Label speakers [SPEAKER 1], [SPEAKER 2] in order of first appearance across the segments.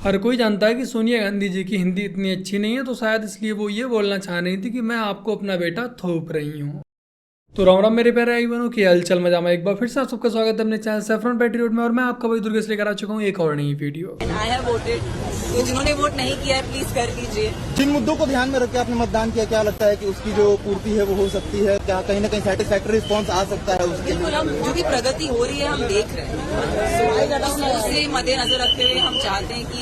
[SPEAKER 1] हर कोई जानता है कि सोनिया गांधी जी की हिंदी इतनी अच्छी नहीं है, तो शायद इसलिए वो ये बोलना चाह रही थी कि मैं आपको अपना बेटा थोप रही हूँ। तो राम राम मेरे प्यारे भाई बहनों की हलचल मजा में एक बार फिर से आप सबका स्वागत है अपने चैनल सैफरन पैट्रियट में। और मैं आपका भाई दुर्गेश लेकर आ चुका हूँ एक और नई वीडियो।
[SPEAKER 2] आई हैव वोटेड, तो जिन्होंने वोट नहीं किया है प्लीज कर लीजिए।
[SPEAKER 3] जिन मुद्दों को ध्यान में रख के आपने मतदान किया, क्या लगता है कि उसकी जो पूर्ति है वो हो सकती है? क्या कहीं ना कहीं सेटिस्फैक्टरी रिस्पॉन्स आ सकता है उसके?
[SPEAKER 2] बिल्कुल, हम जो भी प्रगति हो रही है हम देख रहे हैं, तो उसे मद्देनजर रखते हुए हम चाहते हैं कि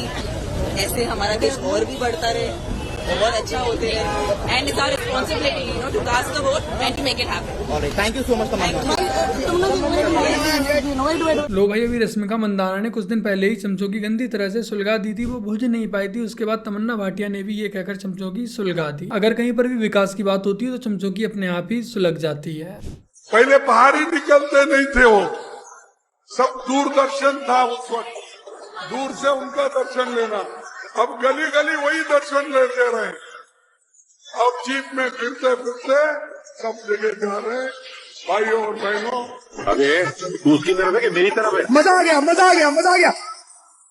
[SPEAKER 2] ऐसे हमारा देश और भी बढ़ता रहे, बहुत अच्छा होते रहे। And it's our responsibility to cast the vote and to make it happen.
[SPEAKER 3] Alright, thank you so much.
[SPEAKER 1] लो भाई, अभी रश्मिका मंदाना ने कुछ दिन पहले ही चमचों की गंदी तरह से सुलगा दी थी, वो भूल नहीं पाई थी। उसके बाद तमन्ना भाटिया ने भी ये कहकर चमचों की सुलगा दी। अगर कहीं पर भी विकास की बात होती है तो चमचों की अपने आप ही सुलग जाती है।
[SPEAKER 4] पहले बाहर ही निकलते नहीं थे, वो सब दूरदर्शन था उस वक्त, दूर से उनका दर्शन लेना। अब गली गली वही दर्शन लेते रहे। अब जीप में फिरते फिरते सब जगह जा रहे हैं। भाइयों और बहनों,
[SPEAKER 5] अरे तू उसकी तरफ है कि मेरी तरफ है?
[SPEAKER 3] मजा आ गया।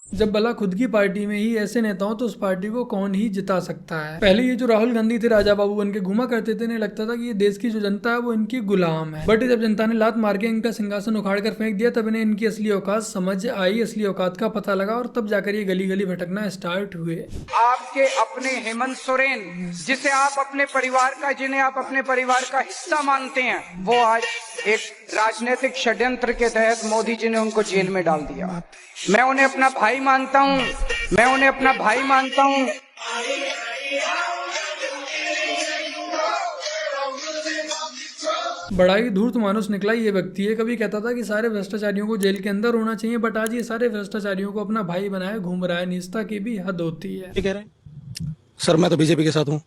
[SPEAKER 1] जब भला खुद की पार्टी में ही ऐसे नेता हो तो उस पार्टी को कौन ही जिता सकता है। पहले ये जो राहुल गांधी थे राजा बाबू बन के घुमा करते थे, इन्हें लगता था कि ये देश की जो जनता है वो इनकी गुलाम है। बट जब जनता ने लात मार के इनका सिंहासन उखाड़ कर फेंक दिया, तब इन्हें इनकी असली औकात समझ आई, असली औकात का पता लगा, और तब जाकर ये गली गली भटकना स्टार्ट हुए।
[SPEAKER 6] आपके अपने हेमंत सोरेन, जिसे आप अपने परिवार का, जिन्हें आप अपने परिवार का हिस्सा मानते हैं, वो आज एक राजनीतिक षड्यंत्र के तहत मोदी जी ने उनको जेल में डाल दिया। मैं उन्हें अपना भाई मानता हूं,
[SPEAKER 1] बड़ा ही धूर्त मानुस निकला ये व्यक्ति है। कभी कहता था कि सारे भ्रष्टाचारियों को जेल के अंदर होना चाहिए, बट आज ये सारे भ्रष्टाचारियों को अपना भाई बनाए घूम रहा है। निष्ठा की भी हद होती है।
[SPEAKER 3] कह रहे हैं
[SPEAKER 7] सर मैं तो बीजेपी के साथ हूँ।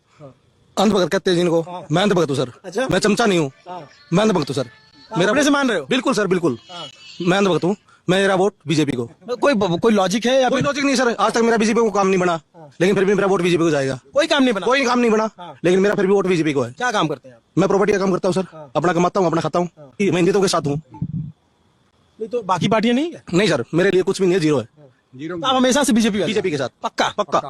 [SPEAKER 7] अंधभगत कहते हैं जिनको, मैं अंधभगत हूँ सर।
[SPEAKER 3] अच्छा? मैं
[SPEAKER 7] चमचा नहीं हूँ, मैं अंधभगत हूँ सर। मेरा
[SPEAKER 3] अपने से मान रहे हो?
[SPEAKER 7] बिल्कुल सर, बिल्कुल मैं अंधभगत हूँ। मेरा वोट बीजेपी को।
[SPEAKER 3] कोई लॉजिक है या
[SPEAKER 7] कोई लॉजिक नहीं सर, आज तक मेरा बीजेपी को काम नहीं बना, लेकिन फिर भी मेरा वोट बीजेपी को जाएगा।
[SPEAKER 3] कोई काम नहीं बना?
[SPEAKER 7] कोई काम नहीं बना, लेकिन मेरा फिर भी वोट बीजेपी को है।
[SPEAKER 3] क्या काम करते हैं आप?
[SPEAKER 7] मैं प्रॉपर्टी का काम करता हूँ सर, अपना कमाता हूँ, अपना खाता हूँ, मैं हिंदुत्व के साथ हूँ।
[SPEAKER 3] नहीं तो बाकी पार्टियां नहीं है?
[SPEAKER 7] नहीं सर, मेरे लिए कुछ भी नहीं है, जीरो है।
[SPEAKER 3] तो आप हमेशा से बीजेपी के साथ? पक्का
[SPEAKER 7] पक्का।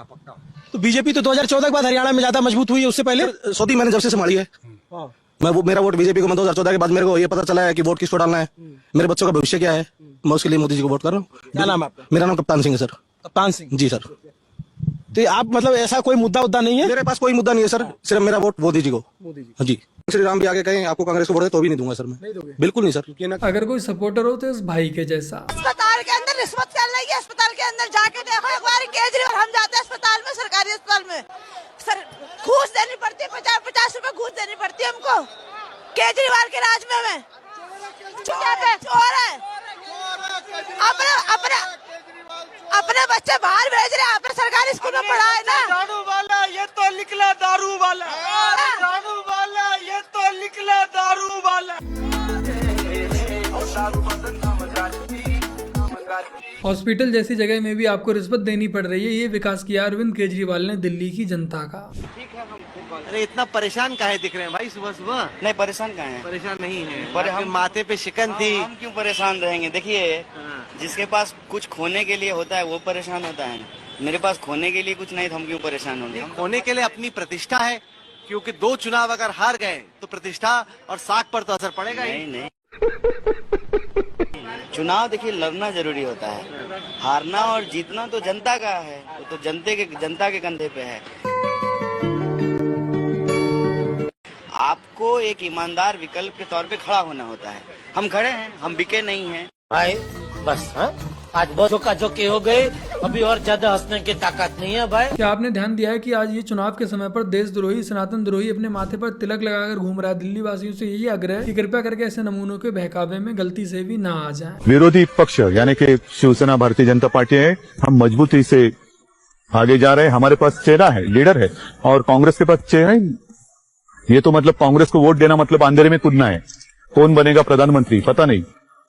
[SPEAKER 3] तो बीजेपी तो 2014 के बाद हरियाणा में ज्यादा मजबूत हुई है, उससे पहले
[SPEAKER 7] सौदी मैंने जब से संभाली है, मेरा वोट बीजेपी को। मैं 2014 के बाद मेरे को ये पता चला है कि वोट किसको डालना है, मेरे बच्चों का भविष्य क्या है, मैं उसके लिए मोदी जी को वोट कर रहा हूँ।
[SPEAKER 3] क्या नाम है आपका?
[SPEAKER 7] मेरा नाम कप्तान सिंह है सर।
[SPEAKER 3] कप्तान सिंह
[SPEAKER 7] जी सर।
[SPEAKER 3] तो आप मतलब ऐसा कोई मुद्दा नहीं है?
[SPEAKER 7] मेरे पास कोई मुद्दा नहीं है सर, सिर्फ मेरा वोट मोदी जी को। जी। श्री राम भी आगे कहें आपको कांग्रेस को वोट दे तो भी नहीं दूंगा सर मैं। बिल्कुल नहीं सर।
[SPEAKER 1] अगर कोई सपोर्टर हो तो इस भाई के जैसा।
[SPEAKER 2] अस्पताल के अंदर रिश्वत चल रही है, अस्पताल के अंदर जाके देखो एक बार। केजरीवाल, हम जाते हैं अस्पताल में, सरकारी अस्पताल में, सर घूस देनी पड़ती है, 50 रुपए घूस देनी पड़ती है हमको। केजरीवाल के राज में चोर है। अपने बच्चे बाहर भेज रहे हैं, आपने सरकारी स्कूल में पढ़ाए ना।
[SPEAKER 6] दारू वाला ये तो निकला दारू वाला, दारू वाला ये तो निकला दारू वाला।
[SPEAKER 1] हॉस्पिटल जैसी जगह में भी आपको रिश्वत देनी पड़ रही है, ये विकास किया अरविंद केजरीवाल ने दिल्ली की जनता का।
[SPEAKER 8] अरे इतना परेशान काहे दिख रहे हैं भाई सुबह सुबह?
[SPEAKER 9] नहीं परेशान कहाँ है?
[SPEAKER 8] परेशान नहीं है,
[SPEAKER 9] पर
[SPEAKER 8] आपके माथे पे शिकन थी।
[SPEAKER 9] हम क्यों परेशान रहेंगे? देखिए, जिसके पास कुछ खोने के लिए होता है वो परेशान होता है। मेरे पास खोने के लिए कुछ नहीं, तो हम क्यों परेशान होंगे?
[SPEAKER 8] खोने के लिए अपनी प्रतिष्ठा है, क्योंकि 2 चुनाव अगर हार गए तो प्रतिष्ठा और साख पर तो असर पड़ेगा ही।
[SPEAKER 9] नहीं चुनाव देखिए लड़ना जरूरी होता है, हारना और जीतना तो जनता का है, तो जनता के कंधे पे है। आपको एक ईमानदार विकल्प के तौर पे खड़ा होना होता है। हम खड़े हैं, हम बिके नहीं हैं
[SPEAKER 8] भाई बस। हाँ
[SPEAKER 10] आज बहुत झोंके हो गए, अभी और ज्यादा हंसने की ताकत नहीं है भाई।
[SPEAKER 1] क्या आपने ध्यान दिया है कि आज ये चुनाव के समय पर देशद्रोही सनातन द्रोही अपने माथे पर तिलक लगाकर घूम रहा है। दिल्ली वासियों से यही आग्रह है कि कृपया करके ऐसे नमूनों के बहकावे में गलती से भी ना आ जाए।
[SPEAKER 5] विरोधी पक्ष यानी कि शिवसेना भारतीय जनता पार्टी है, हम मजबूती से आगे जा रहे हैं। हमारे पास चेहरा है, लीडर है, और कांग्रेस के पास चेहरा ही नहीं। ये तो मतलब कांग्रेस को वोट देना मतलब अंधेरे में कूदना है। कौन बनेगा प्रधानमंत्री पता नहीं,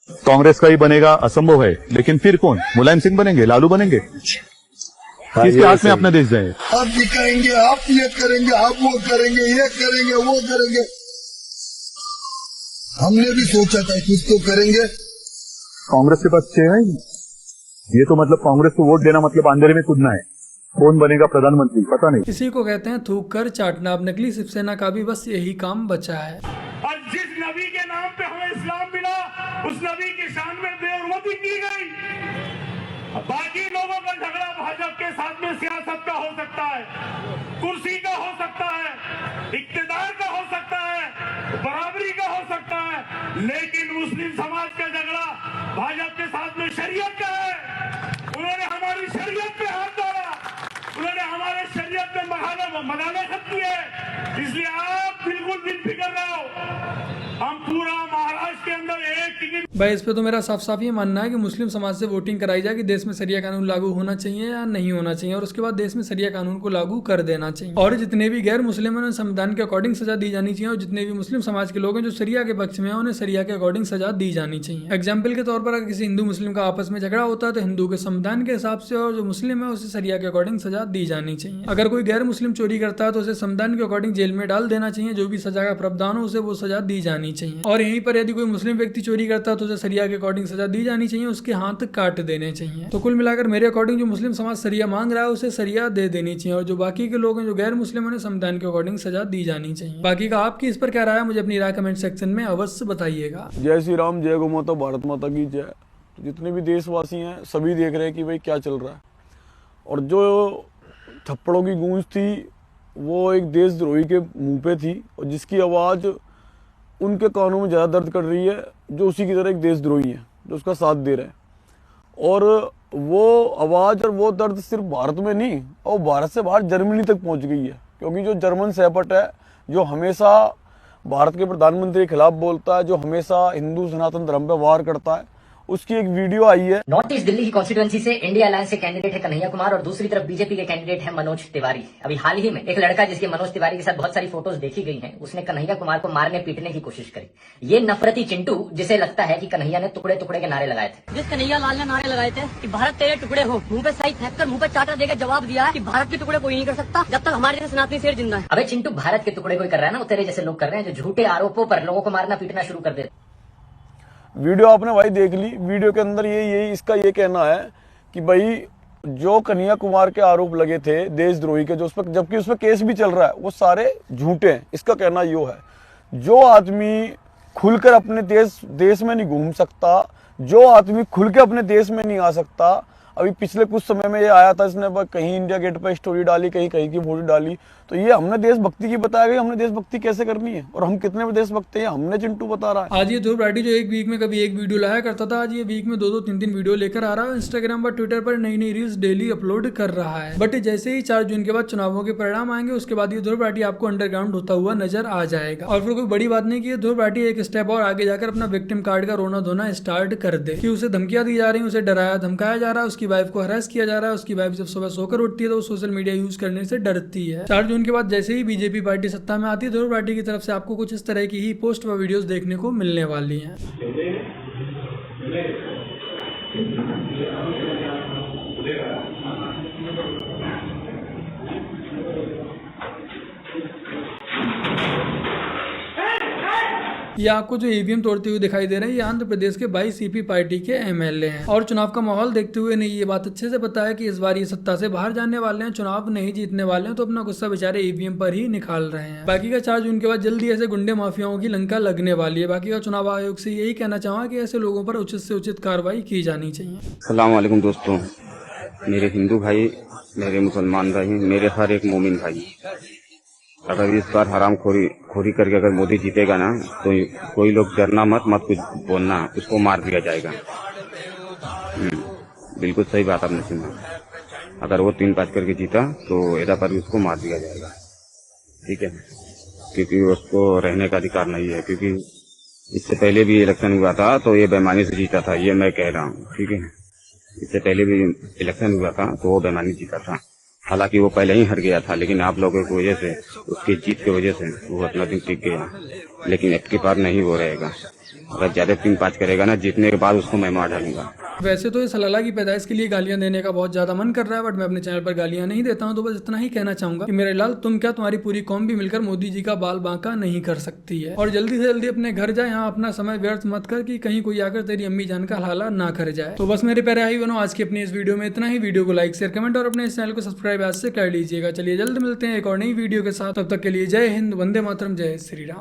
[SPEAKER 5] कांग्रेस का ही बनेगा असंभव है। लेकिन फिर कौन, मुलायम सिंह बनेंगे, लालू बनेंगे? किसके हाथ में अपना देश जाए?
[SPEAKER 4] आप दिखाएंगे, आप ये करेंगे, आप वो करेंगे, ये करेंगे, वो करेंगे। हमने भी सोचा था कुछ तो करेंगे।
[SPEAKER 5] कांग्रेस के पास चेहरा ही नहीं। ये तो मतलब कांग्रेस को वोट देना मतलब अंधेरे में कूदना है। कौन बनेगा प्रधानमंत्री पता नहीं।
[SPEAKER 1] इसी को कहते हैं थूक कर चाटना। अब नकली शिवसेना का भी बस यही काम बचा है।
[SPEAKER 4] और जिस नबी के नाम पे हमें इस्लाम मिला, उस नबी की शान में बेहुरमती की गई। बाकी लोगों का झगड़ा भाजपा के साथ में सियासत का हो सकता है, कुर्सी का हो सकता है, इक्तिदार का हो सकता है, बराबरी का हो सकता है, लेकिन मुस्लिम समाज का झगड़ा भाजपा के साथ में शरीयत का है। उन्होंने हमारी शरीयत पे हाथ डाला, उन्होंने हमारे शरीयत में मदाले खत्म किए। इसलिए आप बिल्कुल बेफिक्र रहो, हम पूरा महाराष्ट्र के अंदर एक टिकट।
[SPEAKER 1] भाई इस पे तो मेरा साफ साफ ये मानना है कि मुस्लिम समाज से वोटिंग कराई जाए कि देश में शरिया कानून लागू होना चाहिए या नहीं होना चाहिए, और उसके बाद देश में शरिया कानून को लागू कर देना चाहिए। और जितने भी गैर मुस्लिम हैं उन्हें संविधान के अकॉर्डिंग सजा दी जानी चाहिए, और जितने भी मुस्लिम समाज के लोग हैं जो शरिया के पक्ष में हैं उन्हें शरिया के अकॉर्डिंग सजा दी जानी चाहिए। एग्जाम्पल के तौर पर अगर किसी हिंदू मुस्लिम का आपस में झगड़ा होता है तो हिंदू के संविधान के हिसाब से, और जो मुस्लिम है उसे शरिया के अकॉर्डिंग सजा दी जानी चाहिए। अगर कोई गैर मुस्लिम चोरी करता है तो उसे संविधान के अकॉर्डिंग जेल में डाल देना चाहिए। जो भी सजा का प्रावधान हो उसे वो सजा दी जानी चाहिए। और यहीं पर यदि कोई मुस्लिम व्यक्ति चोरी करता है तो उसे शरिया के अकॉर्डिंग सजा दी जानी चाहिए, उसके हाथ काट देने चाहिए। तो कुल मिलाकर मेरे अकॉर्डिंग जो मुस्लिम समाज शरिया मांग रहा है उसे शरिया दे देनी चाहिए, और जो बाकी के लोग हैं जो गैर मुस्लिम उन्हें संविधान के अकॉर्डिंग सजा दी जानी चाहिए। बाकी का आपकी इस पर क्या राय है मुझे अपनी राय कमेंट सेक्शन में अवश्य बताइएगा।
[SPEAKER 11] जय श्री राम, जय गौ माता, भारत माता की जय। जितने भी देशवासी हैं सभी देख रहे हैं कि भाई क्या चल रहा है, और जो थप्पड़ों की गूंज थी वो एक देशद्रोही के मुंह पे थी, और जिसकी आवाज़ उनके कानों में ज़्यादा दर्द कर रही है जो उसी की तरह एक देशद्रोही है जो उसका साथ दे रहे हैं। और वो आवाज़ और वो दर्द सिर्फ भारत में नहीं, और भारत से बाहर जर्मनी तक पहुंच गई है, क्योंकि जो जर्मन सैपट है जो हमेशा भारत के प्रधानमंत्री के खिलाफ बोलता है, जो हमेशा हिंदू सनातन धर्म पर वार करता है, उसकी एक वीडियो आई है।
[SPEAKER 12] नॉर्थ ईस्ट दिल्ली की कॉन्स्टिट्यूएंसी से इंडिया अलायंस से कैंडिडेट है कन्हैया कुमार, और दूसरी तरफ बीजेपी के कैंडिडेट है मनोज तिवारी। अभी हाल ही में एक लड़का जिसके मनोज तिवारी के साथ बहुत सारी फोटोज देखी गई हैं, उसने कन्हैया कुमार को मारने पीटने की कोशिश करी। ये नफरती चिंटू जिसे लगता है कि कन्हैया ने टुकड़े टुकड़े के नारे लगाए थे।
[SPEAKER 13] जिस कन्हैया लाल ने नारे लगाए थे कि भारत तेरे टुकड़े हो, मुंह पे साइड फेंक कर मुंह पे चाटा देकर जवाब दिया है कि भारत के टुकड़े कोई नहीं कर सकता जब तक हमारे जैसे सनातनी शेर जिंदा है।
[SPEAKER 12] अबे चिंटू, भारत के टुकड़े कोई कर रहा है ना, वो तेरे जैसे लोग कर रहे हैं जो झूठे आरोपों पर लोगों को मारना पीटना शुरू कर देते।
[SPEAKER 11] वीडियो आपने भाई देख ली। वीडियो के अंदर यही इसका ये कहना है कि भाई जो कन्हैया कुमार के आरोप लगे थे देशद्रोही के, जो उस पर जबकि उस पर केस भी चल रहा है, वो सारे झूठे हैं। इसका कहना यो है, जो आदमी खुलकर अपने देश में नहीं घूम सकता, जो आदमी खुल के अपने देश में नहीं आ सकता। अभी पिछले कुछ समय में ये आया था, इसने कहीं इंडिया गेट पर स्टोरी डाली, कहीं कहीं की फोटो डाली, तो ये हमने देशभक्ति की बताया गई, हमने देशभक्ति कैसे करनी है और हम कितने में देशभक्त हैं हमने चिंटू बता रहा है।
[SPEAKER 1] आज ये ध्रुव राठी जो एक वीक में कभी एक वीडियो लाया करता था, आज ये वीक में 2-2, 3-3 वीडियो लेकर आ रहा है। इंस्टाग्राम पर, ट्विटर पर नई नई रील्स डेली अपलोड कर रहा है। बट जैसे ही 4 जून के बाद चुनावों के परिणाम आएंगे, उसके बाद ये ध्रुव राठी आपको अंडरग्राउंड होता हुआ नजर आ जाएगा। और फिर कोई बड़ी बात नहीं कि ध्रुव राठी एक स्टेप और आगे जाकर अपना विक्टिम कार्ड का रोना धोना स्टार्ट कर दे कि उसे धमकियां दी जा रही, उसे डराया धमकाया जा रहा है, उसकी वाइफ को हरास किया जा रहा है। उसकी वाइफ जब सुबह सोकर उठती है तो वो सोशल मीडिया यूज करने से डरती है। 4 जून के बाद जैसे ही बीजेपी पार्टी सत्ता में आती है, ध्रुव राठी की तरफ से आपको कुछ इस तरह की ही पोस्ट व वीडियोस देखने को मिलने वाली हैं। ये आपको जो ईवीएम तोड़ते हुए दिखाई दे रहे हैं, ये आंध्र प्रदेश के 22 सीपी पार्टी के एमएलए हैं। और चुनाव का माहौल देखते हुए नहीं ये बात अच्छे से पता है कि इस बार ये सत्ता से बाहर जाने वाले हैं, चुनाव नहीं जीतने वाले हैं, तो अपना गुस्सा बेचारे ईवीएम पर ही निकाल रहे हैं। बाकी का 4 जून के बाद जल्दी ऐसे गुंडे माफियाओं की लंका लगने वाली है। बाकी का चुनाव आयोग से यही कहना चाहूंगा कि ऐसे लोगों पर उचित से उचित कार्रवाई की जानी चाहिए।
[SPEAKER 14] अस्सलाम वालेकुम दोस्तों, मेरे हिंदू भाई, मेरे मुसलमान भाई, मेरे हर एक मोमिन भाई, अगर इस बार हराम खोरी करके अगर मोदी जीतेगा ना, तो कोई लोग डरना मत कुछ बोलना, उसको मार दिया जाएगा। बिल्कुल सही बात आपने सुना। अगर वो 3-5 करके जीता तो एदा पर उसको मार दिया जाएगा, ठीक है, क्योंकि उसको रहने का अधिकार नहीं है। क्योंकि इससे पहले भी इलेक्शन हुआ था तो ये बेईमानी से जीता था, ये मैं कह रहा हूँ, ठीक है। इससे पहले भी इलेक्शन हुआ था तो वो बेईमानी जीता था। हालांकि वो पहले ही हार गया था, लेकिन आप लोगों की वजह से, उसकी जीत की वजह से वो अपना दिन टिक गया। लेकिन अब की बार नहीं वो रहेगा। अगर ज्यादा 3-5 करेगा ना, जीतने के बाद उसको मैं मार डालूंगा।
[SPEAKER 1] वैसे तो ये सलाला की पैदाइश के लिए गालियां देने का बहुत ज्यादा मन कर रहा है, बट मैं अपने चैनल पर गालियां नहीं देता हूं। तो बस इतना ही कहना चाहूंगा कि मेरे लाल, तुम क्या, तुम्हारी पूरी कौम भी मिलकर मोदी जी का बाल बांका नहीं कर सकती है। और जल्दी से जल्दी अपने घर जाए, यहाँ अपना समय व्यर्थ मत कर कि कहीं कोई आकर तेरी अम्मी जान का हाल ना कर जाए। तो बस मेरे प्यारे भाई बहनों, आज की अपनी इस वीडियो में इतना ही। वीडियो को लाइक, शेयर, कमेंट और अपने इस चैनल को सब्सक्राइब आज से कर लीजिएगा। चलिए जल्द मिलते हैं एक और नई वीडियो के साथ, तब तक के लिए जय हिंद, वंदे मातरम, जय श्री राम।